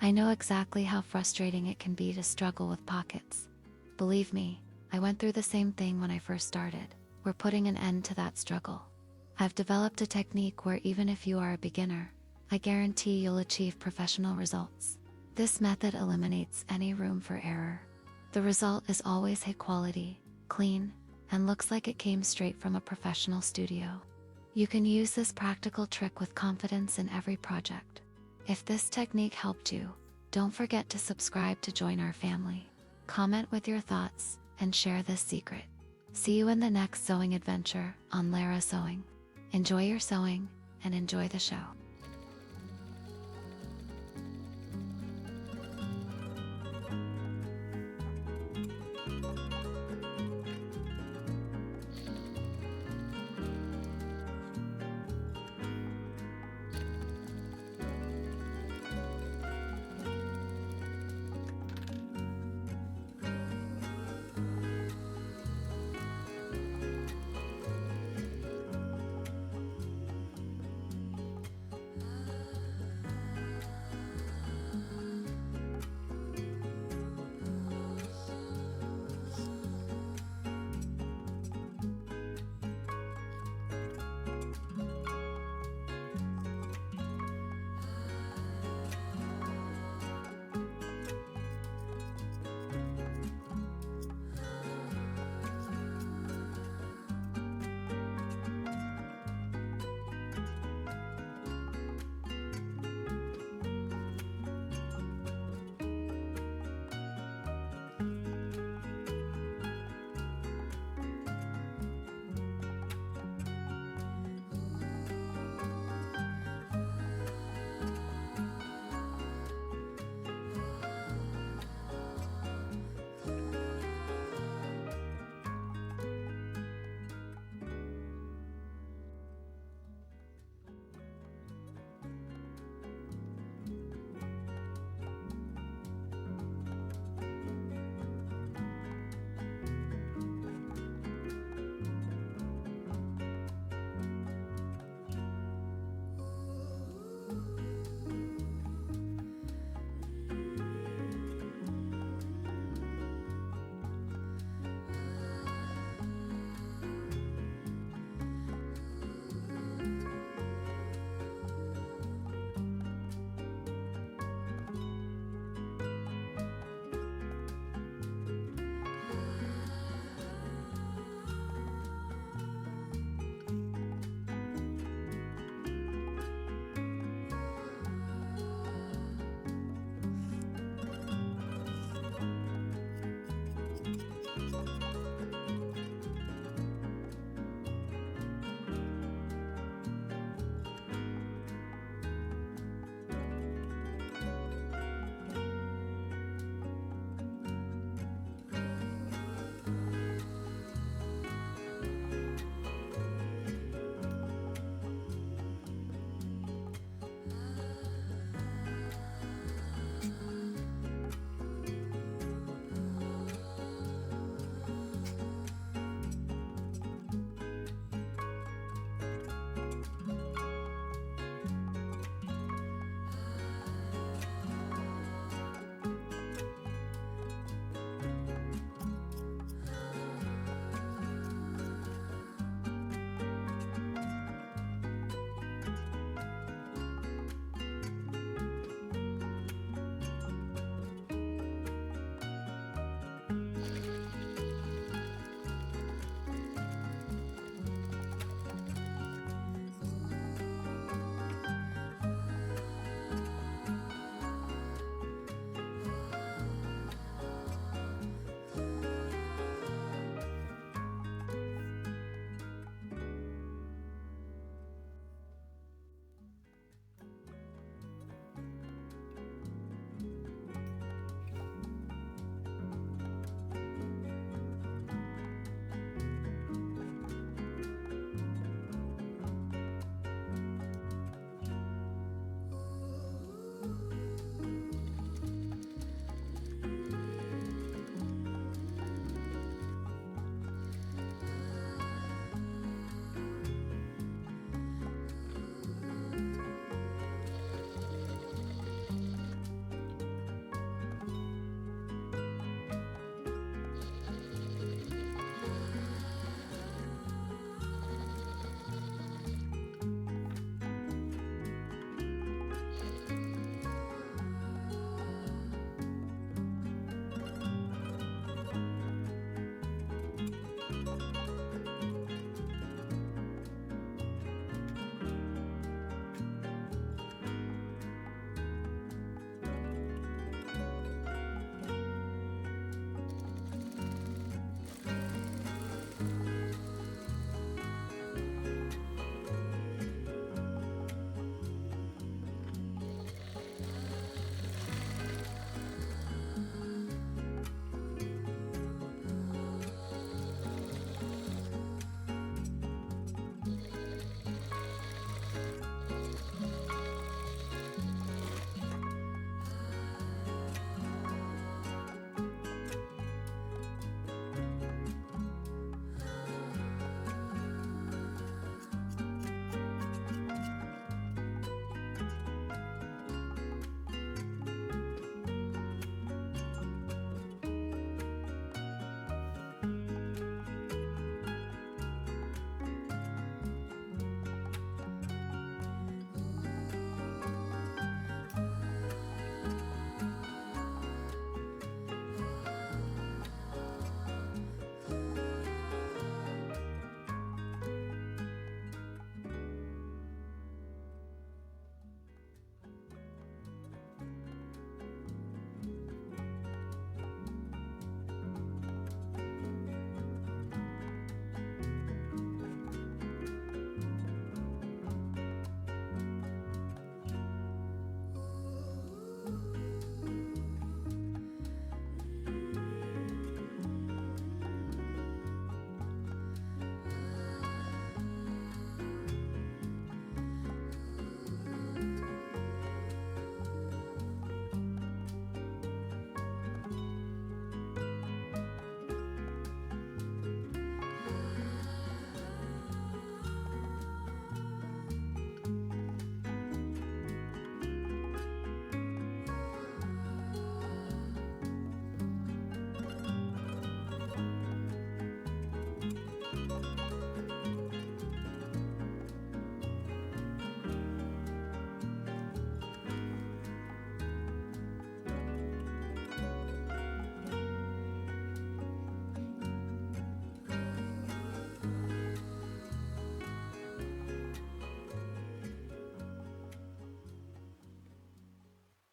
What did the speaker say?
I know exactly how frustrating it can be to struggle with pockets. Believe me, I went through the same thing when I first started. We're putting an end to that struggle. I've developed a technique where even if you are a beginner, I guarantee you'll achieve professional results. This method eliminates any room for error. The result is always high quality, clean, and looks like it came straight from a professional studio. You can use this practical trick with confidence in every project. If this technique helped you, don't forget to subscribe to join our family. Comment with your thoughts and share this secret. See you in the next sewing adventure on Lara Sewing. Enjoy your sewing and enjoy the show.